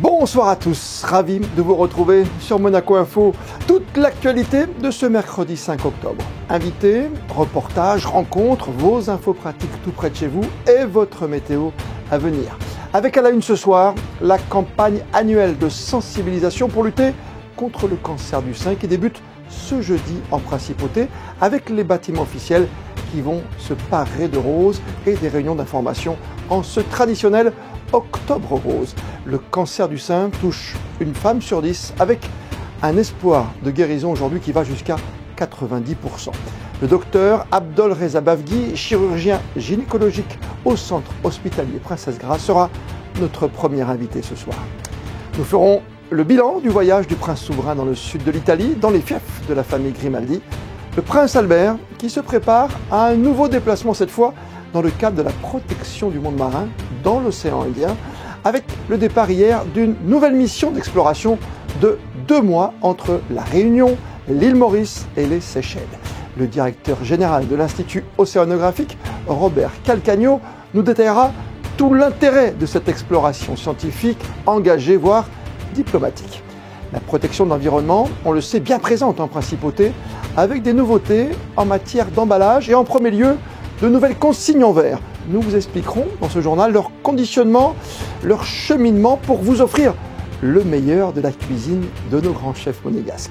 Bonsoir à tous, ravi de vous retrouver sur Monaco Info. Toute l'actualité de ce mercredi 5 octobre. Invités, reportages, rencontres, vos infos pratiques tout près de chez vous et votre météo à venir. Avec à la une ce soir, la campagne annuelle de sensibilisation pour lutter contre le cancer du sein qui débute ce jeudi en principauté avec les bâtiments officiels qui vont se parer de roses et des réunions d'information en ce traditionnel Octobre Rose. Le cancer du sein touche une femme sur 10 avec un espoir de guérison aujourd'hui qui va jusqu'à 90%. Le docteur Abdol Reza Bavgui, chirurgien gynécologique au centre hospitalier Princesse Grace, sera notre premier invité ce soir. Nous ferons le bilan du voyage du prince souverain dans le sud de l'Italie, dans les fiefs de la famille Grimaldi. Le prince Albert qui se prépare à un nouveau déplacement cette fois dans le cadre de la protection du monde marin dans l'océan Indien, avec le départ hier d'une nouvelle mission d'exploration de 2 mois entre la Réunion, l'île Maurice et les Seychelles. Le directeur général de l'Institut océanographique, Robert Calcagno, nous détaillera tout l'intérêt de cette exploration scientifique, engagée, voire diplomatique. La protection de l'environnement, on le sait, bien présente en principauté, avec des nouveautés en matière d'emballage et en premier lieu, de nouvelles consignes en verre. Nous vous expliquerons dans ce journal leur conditionnement, leur cheminement pour vous offrir le meilleur de la cuisine de nos grands chefs monégasques.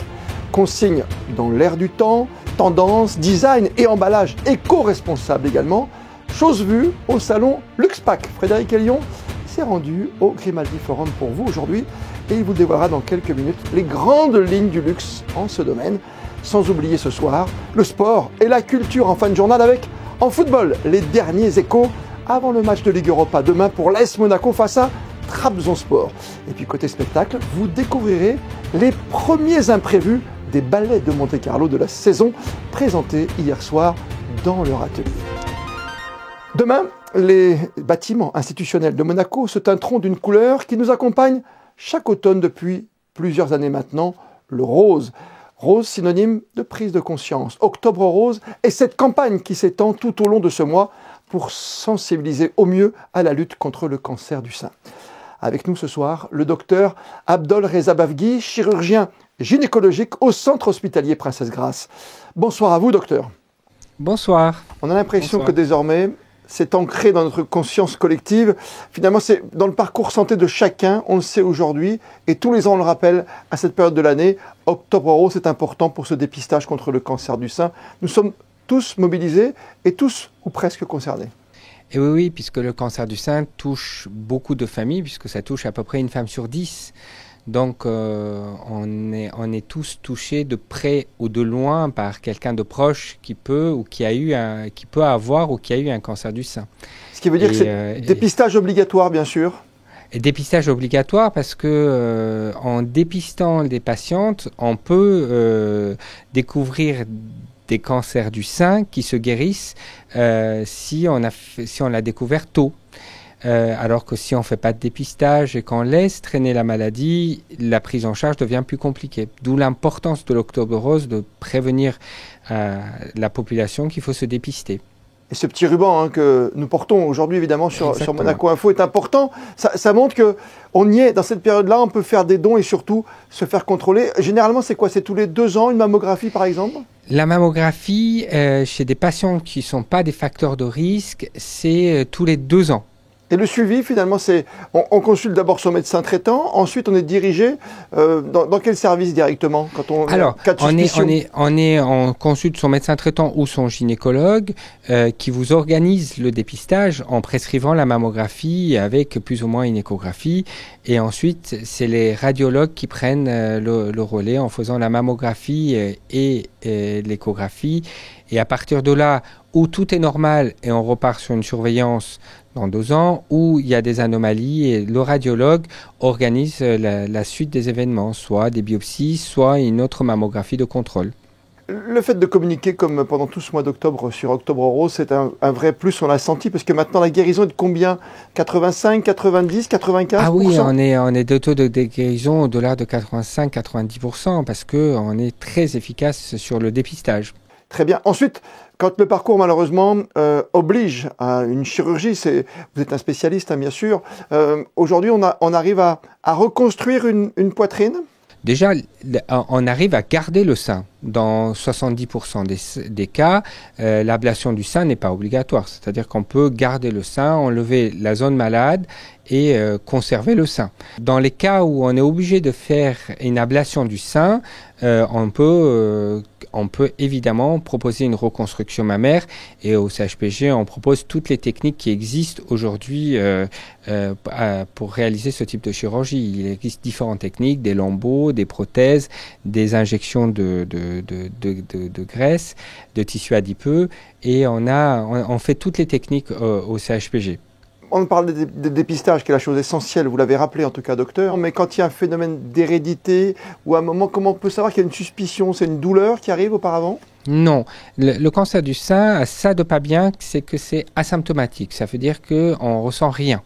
Consignes dans l'air du temps, tendance, design et emballage éco-responsable également. Chose vue au salon Luxpack. Frédéric Elion s'est rendu au Grimaldi Forum pour vous aujourd'hui et il vous dévoilera dans quelques minutes les grandes lignes du luxe en ce domaine. Sans oublier ce soir le sport et la culture en fin de journal avec en football, les derniers échos avant le match de Ligue Europa demain pour l'AS Monaco face à Trabzonspor. Et puis côté spectacle, vous découvrirez les premiers imprévus des ballets de Monte-Carlo de la saison présentés hier soir dans leur atelier. Demain, les bâtiments institutionnels de Monaco se teinteront d'une couleur qui nous accompagne chaque automne depuis plusieurs années maintenant, le rose. Rose, synonyme de prise de conscience. Octobre Rose est cette campagne qui s'étend tout au long de ce mois pour sensibiliser au mieux à la lutte contre le cancer du sein. Avec nous ce soir, le docteur Abdol Reza Bavgui, chirurgien gynécologique au centre hospitalier Princesse Grace. Bonsoir à vous, docteur. Bonsoir. On a l'impression que désormais, c'est ancré dans notre conscience collective. Finalement, c'est dans le parcours santé de chacun, on le sait aujourd'hui, et tous les ans on le rappelle à cette période de l'année, Octobre Rose est important pour ce dépistage contre le cancer du sein. Nous sommes tous mobilisés et tous ou presque concernés. Et oui, puisque le cancer du sein touche beaucoup de familles, puisque ça touche à peu près une femme sur 10. Donc on est tous touchés de près ou de loin par quelqu'un de proche qui peut avoir ou qui a eu un cancer du sein. Ce qui veut dire que c'est dépistage obligatoire, bien sûr. Et dépistage obligatoire parce que en dépistant des patientes, on peut découvrir des cancers du sein qui se guérissent si on l'a découvert tôt. Alors que si on ne fait pas de dépistage et qu'on laisse traîner la maladie, la prise en charge devient plus compliquée. D'où l'importance de l'Octobre Rose de prévenir la population qu'il faut se dépister. Et ce petit ruban que nous portons aujourd'hui évidemment sur Monaco Info est important. Ça montre qu'on y est dans cette période-là, on peut faire des dons et surtout se faire contrôler. Généralement, c'est quoi? C'est tous les 2 ans une mammographie par exemple? La mammographie, chez des patients qui ne sont pas des facteurs de risque, c'est tous les 2 ans. Et le suivi, finalement, c'est on consulte d'abord son médecin traitant, ensuite on est dirigé dans quel service directement quand on on consulte son médecin traitant ou son gynécologue qui vous organise le dépistage en prescrivant la mammographie avec plus ou moins une échographie. Et ensuite, c'est les radiologues qui prennent le relais en faisant la mammographie et l'échographie. Et à partir de là, où tout est normal et on repart sur une surveillance dans 2 ans, où il y a des anomalies et le radiologue organise la suite des événements, soit des biopsies, soit une autre mammographie de contrôle. Le fait de communiquer comme pendant tout ce mois d'octobre sur Octobre Rose, c'est un vrai plus, on l'a senti, parce que maintenant la guérison est de combien? 85, 90, 95%? Ah oui, on est de taux de guérison au-delà de 85-90%, parce qu'on est très efficace sur le dépistage. Très bien. Ensuite, Quand le parcours, malheureusement, oblige à une chirurgie, vous êtes un spécialiste, hein, bien sûr, aujourd'hui, on arrive à reconstruire une poitrine? Déjà, on arrive à garder le sein. Dans 70% des cas, l'ablation du sein n'est pas obligatoire. C'est-à-dire qu'on peut garder le sein, enlever la zone malade et conserver le sein. Dans les cas où on est obligé de faire une ablation du sein, on peut évidemment proposer une reconstruction mammaire, et au CHPG, on propose toutes les techniques qui existent aujourd'hui pour réaliser ce type de chirurgie. Il existe différentes techniques, des lambeaux, des prothèses, des injections de graisse, de tissu adipeux, et on fait toutes les techniques au CHPG. On parle des dépistages, qui est la chose essentielle, vous l'avez rappelé en tout cas, docteur, mais quand il y a un phénomène d'hérédité, ou à un moment, comment on peut savoir qu'il y a une suspicion? C'est une douleur qui arrive auparavant? Non. Le cancer du sein, ça de pas bien, c'est que c'est asymptomatique. Ça veut dire qu'on ne ressent rien.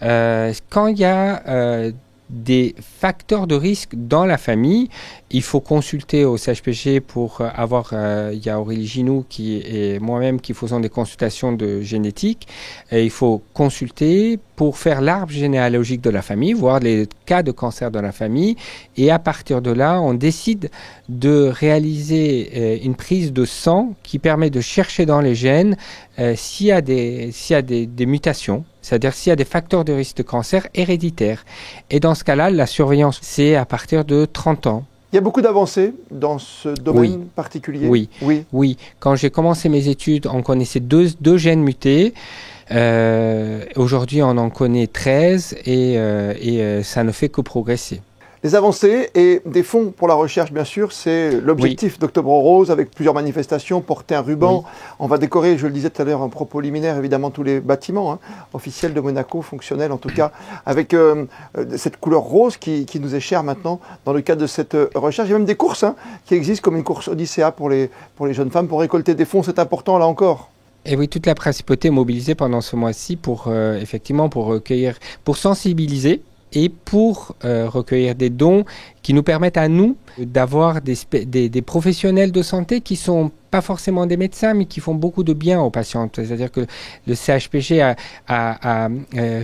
Quand il y a des facteurs de risque dans la famille, il faut consulter au CHPG pour avoir, il y a Aurélie Ginoux et moi-même qui faisons des consultations de génétique, et il faut consulter pour faire l'arbre généalogique de la famille, voir les cas de cancer dans la famille, et à partir de là, on décide de réaliser une prise de sang qui permet de chercher dans les gènes s'il y a des mutations, c'est-à-dire s'il y a des facteurs de risque de cancer héréditaires. Et dans ce cas-là, la surveillance, c'est à partir de 30 ans. Il y a beaucoup d'avancées dans ce domaine particulier? Oui. Quand j'ai commencé mes études, on connaissait deux gènes mutés. Aujourd'hui, on en connaît 13 et ça ne fait que progresser. Les avancées et des fonds pour la recherche, bien sûr, c'est l'objectif d'Octobre Rose, avec plusieurs manifestations, porter un ruban. On va décorer, je le disais tout à l'heure, en propos liminaire, évidemment, tous les bâtiments officiels de Monaco, fonctionnels en tout cas, avec cette couleur rose qui nous est chère maintenant dans le cadre de cette recherche. Il y a même des courses qui existent, comme une course Odyssea pour les jeunes femmes, pour récolter des fonds. C'est important, là encore. Et oui, toute la principauté est mobilisée pendant ce mois-ci pour effectivement pour recueillir, pour sensibiliser et pour recueillir des dons qui nous permettent à nous d'avoir des professionnels de santé qui sont pas forcément des médecins, mais qui font beaucoup de bien aux patients. C'est-à-dire que le CHPG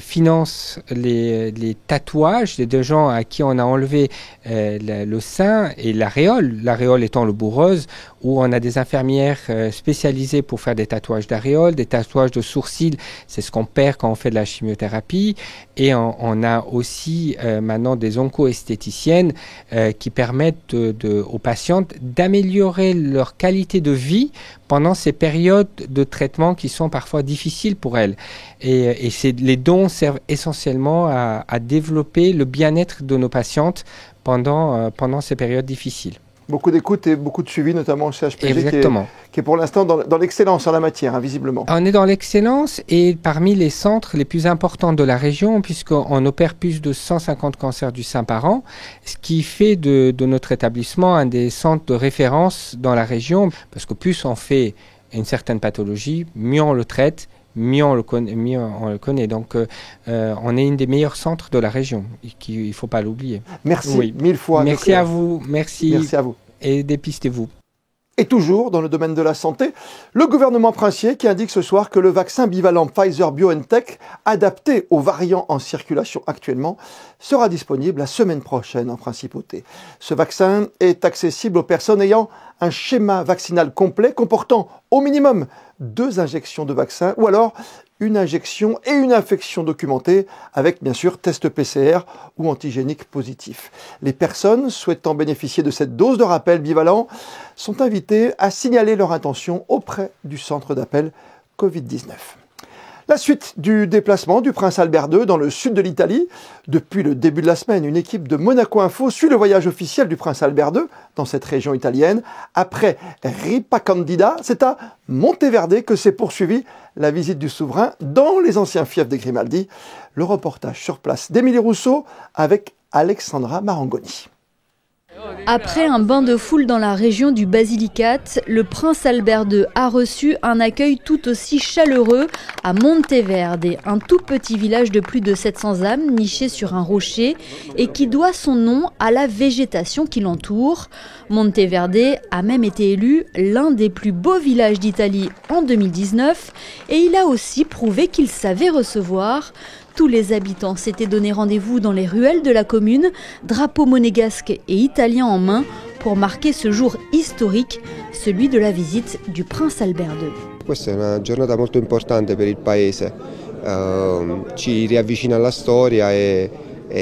finance les tatouages de gens à qui on a enlevé le sein et l'aréole étant le bout rose, où on a des infirmières spécialisées pour faire des tatouages d'aréole, des tatouages de sourcils, c'est ce qu'on perd quand on fait de la chimiothérapie, et on a aussi maintenant des onco-esthéticiennes qui permettent aux patientes d'améliorer leur qualité de vie pendant ces périodes de traitement qui sont parfois difficiles pour elles. Et les dons servent essentiellement à développer le bien-être de nos patientes pendant ces périodes difficiles. Beaucoup d'écoute et beaucoup de suivi, notamment au CHPG, qui est pour l'instant dans l'excellence en la matière, visiblement. On est dans l'excellence et parmi les centres les plus importants de la région, puisqu'on opère plus de 150 cancers du sein par an, ce qui fait de notre établissement un des centres de référence dans la région, parce que plus on fait une certaine pathologie, mieux on le traite, mieux on le connaît. Donc, on est une des meilleurs centres de la région. Il ne faut pas l'oublier. Merci mille fois. Merci à vous. Merci à vous. Et dépistez-vous. Et toujours dans le domaine de la santé, le gouvernement princier qui indique ce soir que le vaccin bivalent Pfizer-BioNTech, adapté aux variants en circulation actuellement, sera disponible la semaine prochaine en principauté. Ce vaccin est accessible aux personnes ayant un schéma vaccinal complet comportant au minimum 2 injections de vaccin ou alors une injection et une infection documentée avec bien sûr test PCR ou antigénique positif. Les personnes souhaitant bénéficier de cette dose de rappel bivalent sont invitées à signaler leur intention auprès du centre d'appel Covid-19. La suite du déplacement du prince Albert II dans le sud de l'Italie. Depuis le début de la semaine, une équipe de Monaco Info suit le voyage officiel du prince Albert II dans cette région italienne. Après Ripa Candida, c'est à Monteverde que s'est poursuivie la visite du souverain dans les anciens fiefs des Grimaldi. Le reportage sur place d'Émilie Rousseau avec Alexandra Marangoni. Après un bain de foule dans la région du Basilicate, le prince Albert II a reçu un accueil tout aussi chaleureux à Monteverde, un tout petit village de plus de 700 âmes niché sur un rocher et qui doit son nom à la végétation qui l'entoure. Monteverde a même été élu l'un des plus beaux villages d'Italie en 2019 et il a aussi prouvé qu'il savait recevoir. Tous les habitants s'étaient donné rendez-vous dans les ruelles de la commune, drapeau monégasque et italien en main, pour marquer ce jour historique, celui de la visite du prince Albert II. Questa è una giornata molto importante per il paese, ci riavvicina alla storia e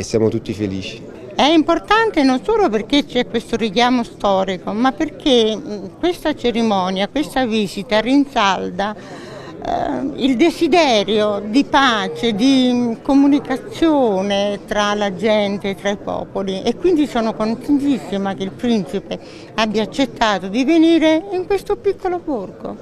siamo tutti felici. È importante non solo perché c'è questo richiamo storico, ma perché questa cerimonia, questa visita rinsalda il desiderio di pace, di comunicazione tra la gente, tra i popoli, e quindi sono contentissima che il principe abbia accettato di venire in questo piccolo borgo.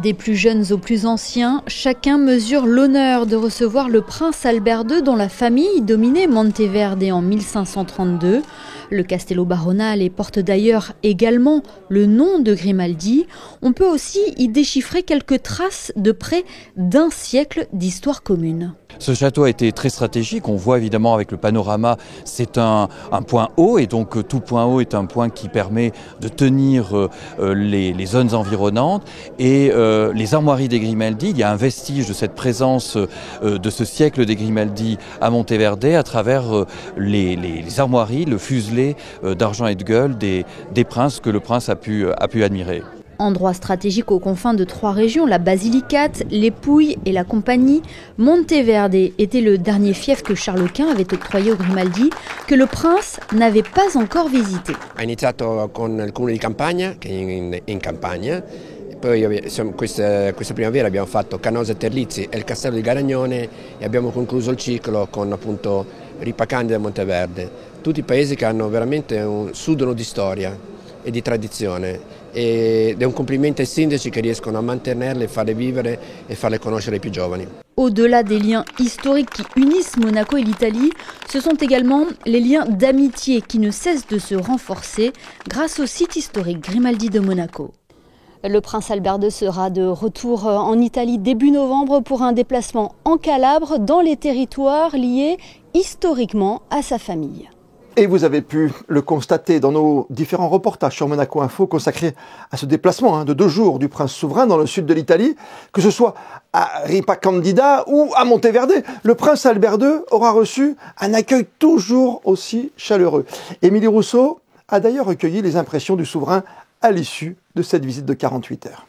Des plus jeunes aux plus anciens, chacun mesure l'honneur de recevoir le prince Albert II dont la famille dominait Monteverde en 1532. Le Castello Baronale porte d'ailleurs également le nom de Grimaldi. On peut aussi y déchiffrer quelques traces de près d'un siècle d'histoire commune. Ce château a été très stratégique, on voit évidemment avec le panorama, c'est un point haut et donc tout point haut est un point qui permet de tenir les zones environnantes et les armoiries des Grimaldi, il y a un vestige de cette présence de ce siècle des Grimaldi à Monteverde à travers les armoiries, le fuselé d'argent et de gueule des princes que le prince a pu admirer. Endroit stratégique aux confins de 3 régions, la Basilicate, les Pouilles et la Compagnie, Monteverde était le dernier fief que Charles Quint avait octroyé aux Grimaldi, que le prince n'avait pas encore visité. Ha iniziato con il comune di Campagna, che è in campagna, poi questa primavera abbiamo fatto Canosa e Terlizzi e il castello di Garagnone e abbiamo concluso il ciclo con appunto Ripacandida e Monteverde. Tutti paesi che hanno veramente sudono di storia e di tradizione ed è un complimento ai sindaci che riescono a mantenerle, farle vivere e farle conoscere ai più giovani. Au-delà des liens historiques qui unissent Monaco et l'Italie, ce sont également les liens d'amitié qui ne cessent de se renforcer grâce au site historique Grimaldi de Monaco. Le prince Albert II sera de retour en Italie début novembre pour un déplacement en Calabre dans les territoires liés historiquement à sa famille. Et vous avez pu le constater dans nos différents reportages sur Monaco Info consacrés à ce déplacement de 2 jours du prince souverain dans le sud de l'Italie, que ce soit à Ripacandida ou à Monteverde. Le prince Albert II aura reçu un accueil toujours aussi chaleureux. Émilie Rousseau a d'ailleurs recueilli les impressions du souverain à l'issue de cette visite de 48 heures.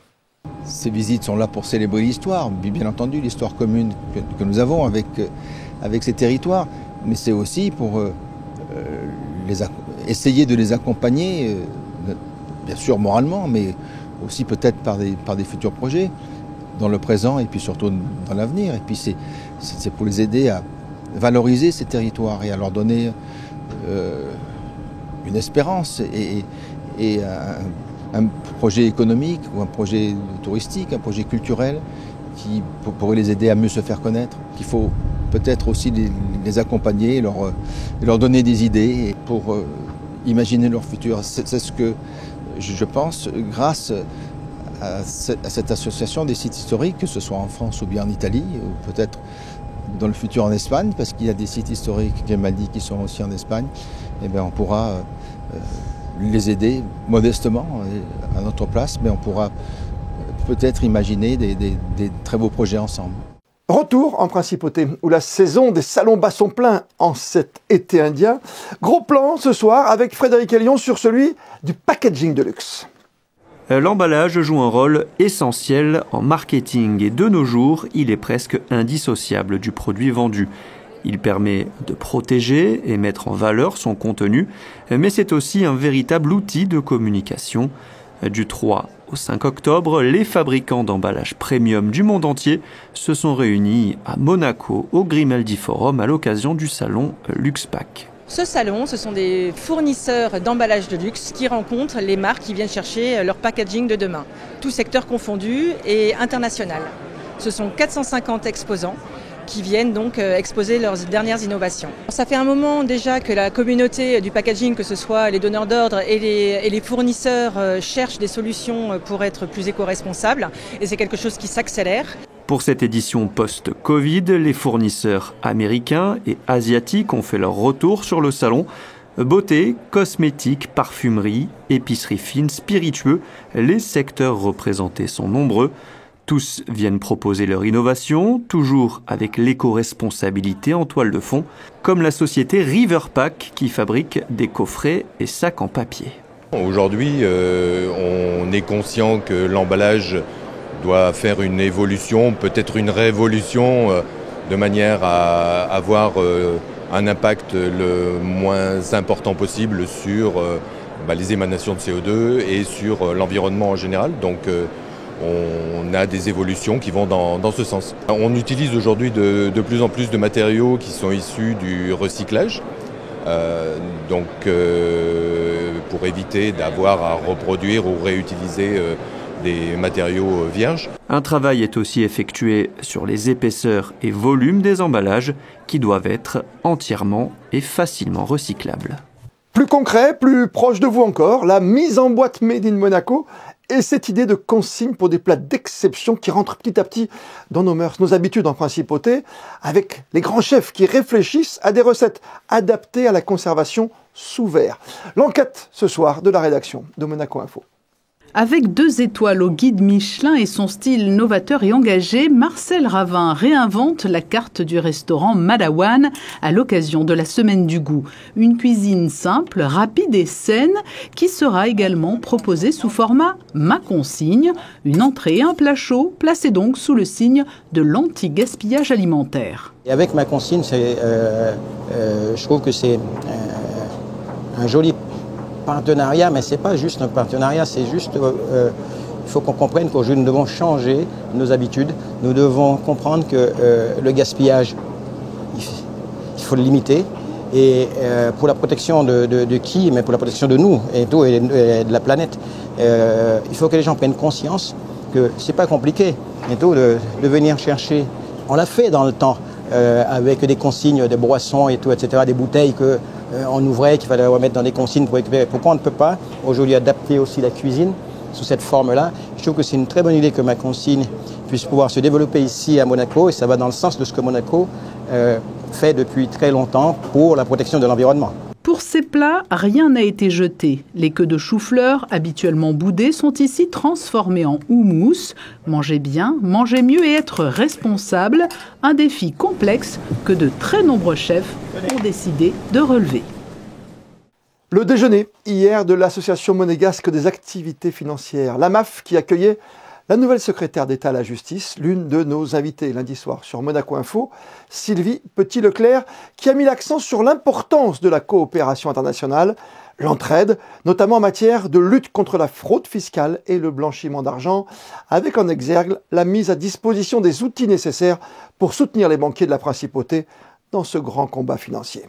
Ces visites sont là pour célébrer l'histoire, bien entendu, l'histoire commune que nous avons avec ces territoires, mais c'est aussi pour essayer de les accompagner, bien sûr moralement, mais aussi peut-être par des futurs projets, dans le présent et puis surtout dans l'avenir. Et puis c'est pour les aider à valoriser ces territoires et à leur donner une espérance et un projet économique ou un projet touristique, un projet culturel qui pourrait les aider à mieux se faire connaître. Il faut peut-être aussi les accompagner et leur donner des idées pour imaginer leur futur. C'est ce que je pense, grâce à cette association des sites historiques, que ce soit en France ou bien en Italie, ou peut-être dans le futur en Espagne, parce qu'il y a des sites historiques Grimaldi qui sont aussi en Espagne, et bien on pourra les aider modestement à notre place, mais on pourra peut-être imaginer des très beaux projets ensemble. Retour en principauté, où la saison des salons bas sont pleins en cet été indien. Gros plan ce soir avec Frédéric Elion sur celui du packaging de luxe. L'emballage joue un rôle essentiel en marketing et de nos jours, il est presque indissociable du produit vendu. Il permet de protéger et mettre en valeur son contenu, mais c'est aussi un véritable outil de communication. Du 3 au 5 octobre, les fabricants d'emballages premium du monde entier se sont réunis à Monaco au Grimaldi Forum à l'occasion du salon LuxPack. Ce salon, ce sont des fournisseurs d'emballages de luxe qui rencontrent les marques qui viennent chercher leur packaging de demain, tout secteur confondu et international. Ce sont 450 exposants qui viennent donc exposer leurs dernières innovations. Ça fait un moment déjà que la communauté du packaging, que ce soit les donneurs d'ordre et les fournisseurs, cherchent des solutions pour être plus éco-responsables et c'est quelque chose qui s'accélère. Pour cette édition post-Covid, les fournisseurs américains et asiatiques ont fait leur retour sur le salon. Beauté, cosmétiques, parfumerie, épicerie fine, spiritueux, les secteurs représentés sont nombreux. Tous viennent proposer leur innovation, toujours avec l'éco-responsabilité en toile de fond, comme la société Riverpack qui fabrique des coffrets et sacs en papier. Aujourd'hui, on est conscient que l'emballage doit faire une évolution, peut-être une révolution, de manière à avoir un impact le moins important possible sur les émanations de CO2 et sur l'environnement en général. Donc on a des évolutions qui vont dans ce sens. On utilise aujourd'hui de plus en plus de matériaux qui sont issus du recyclage, pour éviter d'avoir à reproduire ou réutiliser des matériaux vierges. Un travail est aussi effectué sur les épaisseurs et volumes des emballages qui doivent être entièrement et facilement recyclables. Plus concret, plus proche de vous encore, la mise en boîte Made in Monaco et cette idée de consigne pour des plats d'exception qui rentrent petit à petit dans nos mœurs, nos habitudes en principauté, avec les grands chefs qui réfléchissent à des recettes adaptées à la conservation sous verre. L'enquête ce soir de la rédaction de Monaco Info. Avec 2 étoiles au guide Michelin et son style novateur et engagé, Marcel Ravin réinvente la carte du restaurant Madawan à l'occasion de la Semaine du Goût. Une cuisine simple, rapide et saine qui sera également proposée sous format Ma Consigne, une entrée et un plat chaud placés donc sous le signe de l'anti-gaspillage alimentaire. Et avec Ma Consigne, je trouve que c'est un joli partenariat, mais ce n'est pas juste un partenariat, c'est juste, il faut qu'on comprenne qu'aujourd'hui nous devons changer nos habitudes, nous devons comprendre que le gaspillage, il faut le limiter, et pour la protection de qui, mais pour la protection de nous et de la planète, il faut que les gens prennent conscience que ce n'est pas compliqué, de venir chercher, on l'a fait dans le temps, avec des consignes, des boissons et tout, etc., des bouteilles qu'on ouvrait, qu'il fallait remettre dans des consignes pour récupérer. Pourquoi on ne peut pas aujourd'hui adapter aussi la cuisine sous cette forme-là? Je trouve que c'est une très bonne idée que Ma Consigne puisse pouvoir se développer ici à Monaco, et ça va dans le sens de ce que Monaco fait depuis très longtemps pour la protection de l'environnement. Pour ces plats, rien n'a été jeté. Les queues de chou-fleur, habituellement boudées, sont ici transformées en houmous. Manger bien, manger mieux et être responsable, un défi complexe que de très nombreux chefs ont décidé de relever. Le déjeuner hier de l'Association monégasque des activités financières, l'AMAF, qui accueillait la nouvelle secrétaire d'État à la justice, l'une de nos invitées lundi soir sur Monaco Info, Sylvie Petit-Leclerc, qui a mis l'accent sur l'importance de la coopération internationale, l'entraide, notamment en matière de lutte contre la fraude fiscale et le blanchiment d'argent, avec en exergue la mise à disposition des outils nécessaires pour soutenir les banquiers de la principauté dans ce grand combat financier.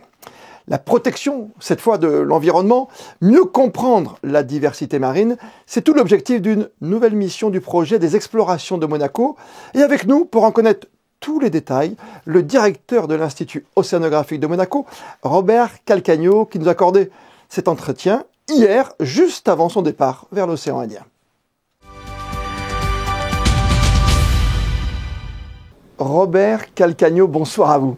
La protection, cette fois de l'environnement, mieux comprendre la diversité marine, c'est tout l'objectif d'une nouvelle mission du projet des explorations de Monaco. Et avec nous, pour en connaître tous les détails, le directeur de l'Institut océanographique de Monaco, Robert Calcagno, qui nous a accordé cet entretien hier, juste avant son départ vers l'océan Indien. Robert Calcagno, bonsoir à vous.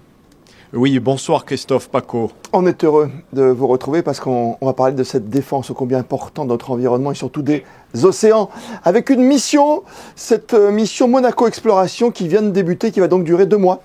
Oui, bonsoir Christophe Paco. On est heureux de vous retrouver parce qu'on va parler de cette défense ô combien importante de notre environnement et surtout des océans. Avec une mission, cette mission Monaco Exploration qui vient de débuter, qui va donc durer 2 mois.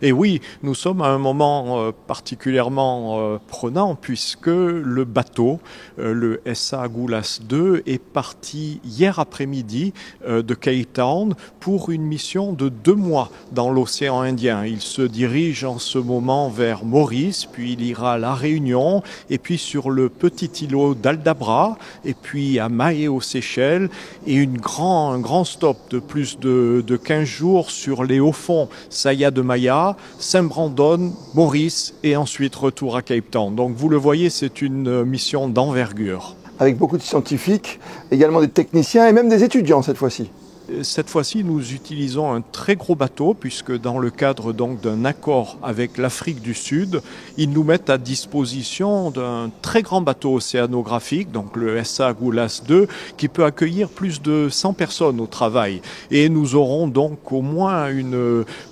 Et oui, nous sommes à un moment particulièrement prenant puisque le bateau, le SA Goulas 2, est parti hier après-midi de Cape Town pour une mission de 2 mois dans l'océan Indien. Il se dirige en ce moment vers Maurice, puis il ira à La Réunion, et puis sur le petit îlot d'Aldabra, et puis à Mahé aux Seychelles, et un grand stop de plus de 15 jours sur les hauts fonds Saya de Maya, Maya, Saint-Brandon, Maurice et ensuite retour à Cape Town. Donc vous le voyez, c'est une mission d'envergure. Avec beaucoup de scientifiques, également des techniciens et même des étudiants cette fois-ci. Cette fois-ci, nous utilisons un très gros bateau puisque dans le cadre donc d'un accord avec l'Afrique du Sud, ils nous mettent à disposition d'un très grand bateau océanographique, donc le SA Goulas 2, qui peut accueillir plus de 100 personnes au travail. Et nous aurons donc au moins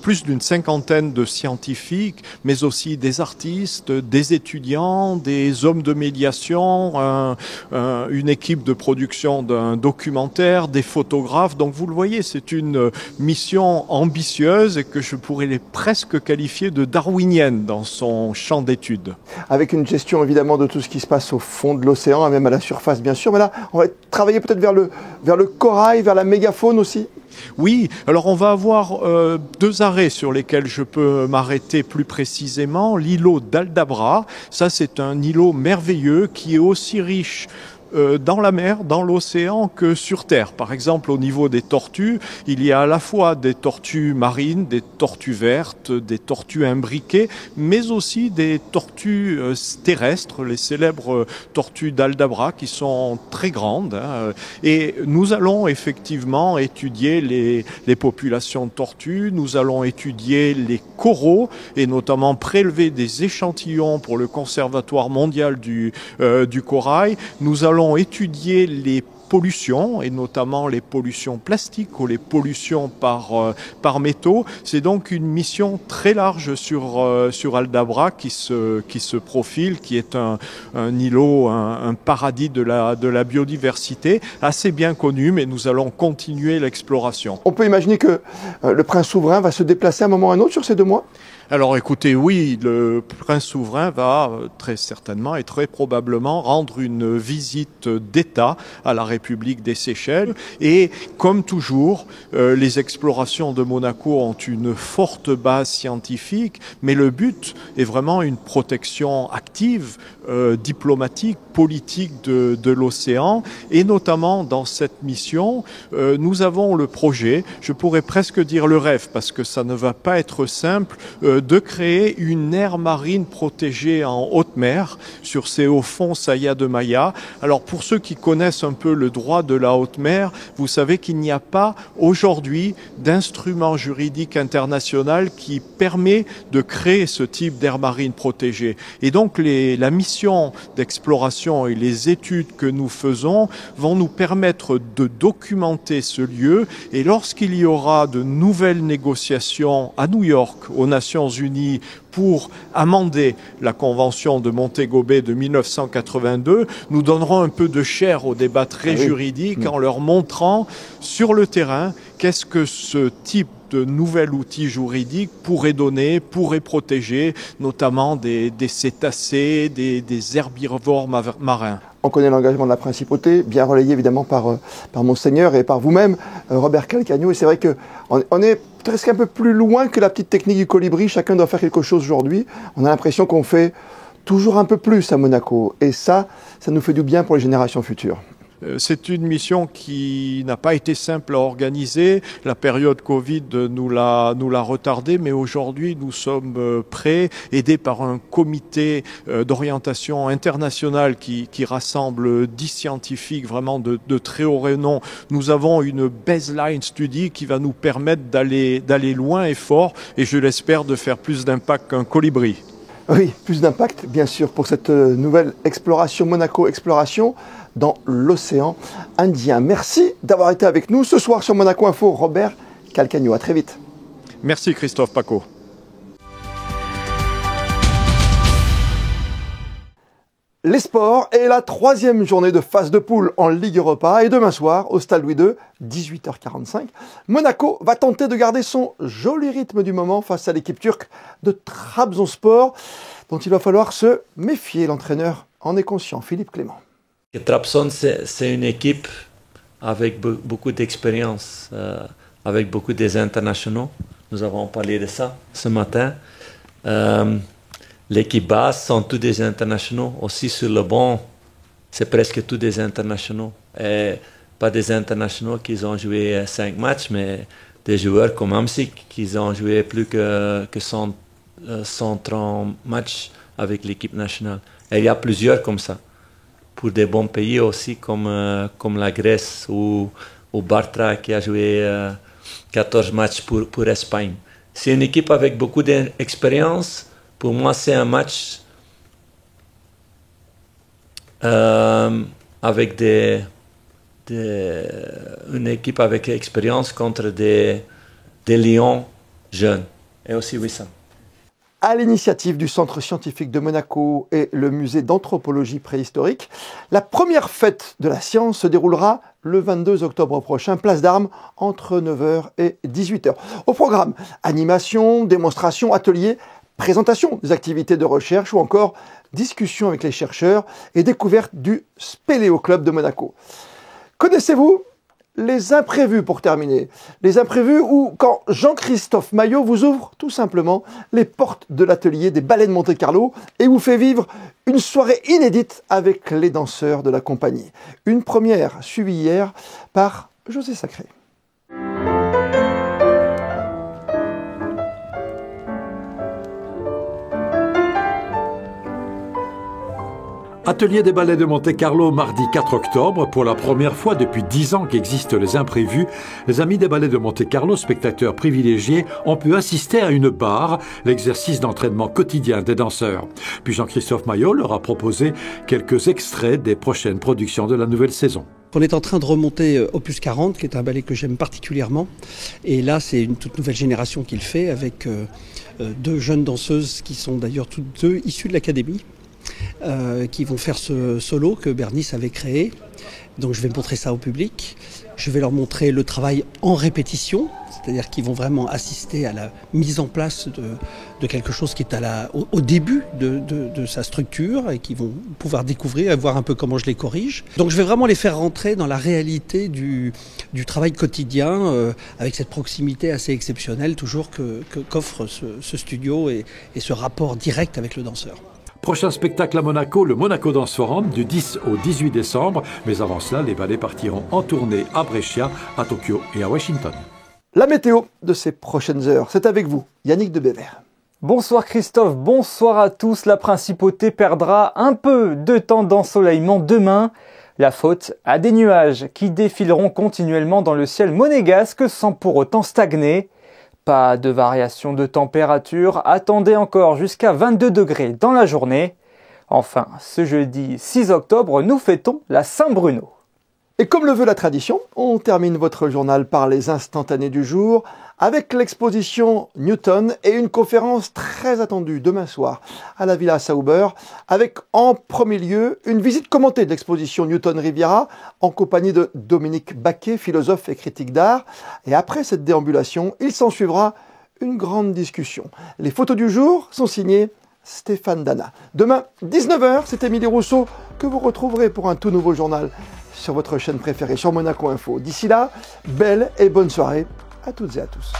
plus d'une cinquantaine de scientifiques, mais aussi des artistes, des étudiants, des hommes de médiation, une équipe de production d'un documentaire, des photographes. Donc vous le voyez, c'est une mission ambitieuse et que je pourrais presque qualifier de darwinienne dans son champ d'études. Avec une gestion évidemment de tout ce qui se passe au fond de l'océan et même à la surface bien sûr, mais là on va travailler peut-être vers le corail, vers la mégafaune aussi. Oui, alors on va avoir 2 arrêts sur lesquels je peux m'arrêter plus précisément. L'îlot d'Aldabra, ça c'est un îlot merveilleux qui est aussi riche dans la mer, dans l'océan que sur Terre. Par exemple, au niveau des tortues, il y a à la fois des tortues marines, des tortues vertes, des tortues imbriquées, mais aussi des tortues terrestres, les célèbres tortues d'Aldabra qui sont très grandes. Et nous allons effectivement étudier les populations de tortues, nous allons étudier les coraux et notamment prélever des échantillons pour le Conservatoire mondial du corail. Nous allons étudier les pollutions et notamment les pollutions plastiques ou les pollutions par métaux. C'est donc une mission très large sur Aldabra qui se profile, qui est un îlot, un paradis de la biodiversité, assez bien connu, mais nous allons continuer l'exploration. On peut imaginer que le prince souverain va se déplacer à un moment ou à un autre sur ces 2 mois ? Alors écoutez, oui, le prince souverain va très certainement et très probablement rendre une visite d'État à la République des Seychelles. Et comme toujours, les explorations de Monaco ont une forte base scientifique, mais le but est vraiment une protection active, diplomatique, politique de l'océan. Et notamment dans cette mission, nous avons le projet, je pourrais presque dire le rêve, parce que ça ne va pas être simple, de créer une aire marine protégée en haute mer sur ces hauts fonds Saya de Maya. Alors pour ceux qui connaissent un peu le droit de la haute mer, vous savez qu'il n'y a pas aujourd'hui d'instrument juridique international qui permet de créer ce type d'aire marine protégée. Et donc la mission d'exploration et les études que nous faisons vont nous permettre de documenter ce lieu et lorsqu'il y aura de nouvelles négociations à New York, aux Nations Unies, pour amender la Convention de Montego Bay de 1982, nous donnerons un peu de chair au débat très juridique en leur montrant sur le terrain qu'est-ce que ce type de nouvel outil juridique pourrait donner, pourrait protéger notamment des cétacés, des herbivores marins. On connaît l'engagement de la principauté, bien relayé évidemment par Monseigneur et par vous-même, Robert Calcagno. Et c'est vrai qu'on est presque un peu plus loin que la petite technique du colibri. Chacun doit faire quelque chose aujourd'hui. On a l'impression qu'on fait toujours un peu plus à Monaco. Et ça nous fait du bien pour les générations futures. C'est une mission qui n'a pas été simple à organiser. La période Covid nous l'a retardé, mais aujourd'hui nous sommes prêts, aidés par un comité d'orientation international qui rassemble 10 scientifiques vraiment de très haut renom. Nous avons une baseline study qui va nous permettre d'aller loin et fort, et je l'espère de faire plus d'impact qu'un colibri. Oui, plus d'impact, bien sûr, pour cette nouvelle exploration, Monaco Exploration, dans l'océan Indien. Merci d'avoir été avec nous ce soir sur Monaco Info, Robert Calcagno. À très vite. Merci Christophe Paco. Les sports et la 3e journée de phase de poule en Ligue Europa. Et demain soir, au Stade Louis II, 18h45, Monaco va tenter de garder son joli rythme du moment face à l'équipe turque de Trabzonspor, dont il va falloir se méfier. L'entraîneur en est conscient, Philippe Clément. Trabzon, c'est une équipe avec beaucoup d'expérience, avec beaucoup des internationaux. Nous avons parlé de ça ce matin. L'équipe basse sont tous des internationaux. Aussi sur le banc, c'est presque tous des internationaux. Et pas des internationaux qui ont joué 5 matchs, mais des joueurs comme Hamsik qui ont joué plus que 130 matchs avec l'équipe nationale. Et il y a plusieurs comme ça. Pour des bons pays aussi comme la Grèce ou Bartra qui a joué 14 matchs pour Espagne. C'est une équipe avec beaucoup d'expérience. Pour moi, c'est un match avec une équipe avec expérience contre des lions jeunes. Et aussi Wissam. À l'initiative du Centre scientifique de Monaco et le musée d'anthropologie préhistorique, la première fête de la science se déroulera le 22 octobre prochain, place d'Armes, entre 9h et 18h. Au programme, animation, démonstration, ateliers, présentation des activités de recherche ou encore discussion avec les chercheurs et découverte du Spéléo Club de Monaco. Connaissez-vous les imprévus pour terminer? Les imprévus où, quand Jean-Christophe Maillot vous ouvre tout simplement les portes de l'atelier des Ballets de Monte-Carlo et vous fait vivre une soirée inédite avec les danseurs de la compagnie. Une première suivie hier par José Sacré. Atelier des Ballets de Monte-Carlo, mardi 4 octobre. Pour la première fois depuis 10 ans qu'existent les imprévus, les amis des Ballets de Monte-Carlo, spectateurs privilégiés, ont pu assister à une barre, l'exercice d'entraînement quotidien des danseurs. Puis Jean-Christophe Maillot leur a proposé quelques extraits des prochaines productions de la nouvelle saison. On est en train de remonter Opus 40, qui est un ballet que j'aime particulièrement. Et là, c'est une toute nouvelle génération qui le fait, avec deux jeunes danseuses qui sont d'ailleurs toutes deux issues de l'académie. Qui vont faire ce solo que Bernice avait créé. Donc je vais montrer ça au public. Je vais leur montrer le travail en répétition, c'est-à-dire qu'ils vont vraiment assister à la mise en place de quelque chose qui est au début de sa structure et qui vont pouvoir découvrir et voir un peu comment je les corrige. Donc je vais vraiment les faire rentrer dans la réalité du travail quotidien avec cette proximité assez exceptionnelle toujours qu'offre ce studio et ce rapport direct avec le danseur. Prochain spectacle à Monaco, le Monaco Dance Forum, du 10 au 18 décembre. Mais avant cela, les ballets partiront en tournée à Brescia, à Tokyo et à Washington. La météo de ces prochaines heures, c'est avec vous, Yannick de Bever. Bonsoir Christophe, bonsoir à tous. La principauté perdra un peu de temps d'ensoleillement demain. La faute à des nuages qui défileront continuellement dans le ciel monégasque sans pour autant stagner. Pas de variation de température, attendez encore jusqu'à 22 degrés dans la journée. Enfin, ce jeudi 6 octobre, nous fêtons la Saint-Bruno. Et comme le veut la tradition, on termine votre journal par les instantanés du jour avec l'exposition Newton et une conférence très attendue demain soir à la Villa Sauber avec en premier lieu une visite commentée de l'exposition Newton Riviera en compagnie de Dominique Baquet, philosophe et critique d'art. Et après cette déambulation, il s'en suivra une grande discussion. Les photos du jour sont signées Stéphane Dana. Demain, 19h, c'est Émilie Rousseau que vous retrouverez pour un tout nouveau journal sur votre chaîne préférée, sur Monaco Info. D'ici là, belle et bonne soirée à toutes et à tous.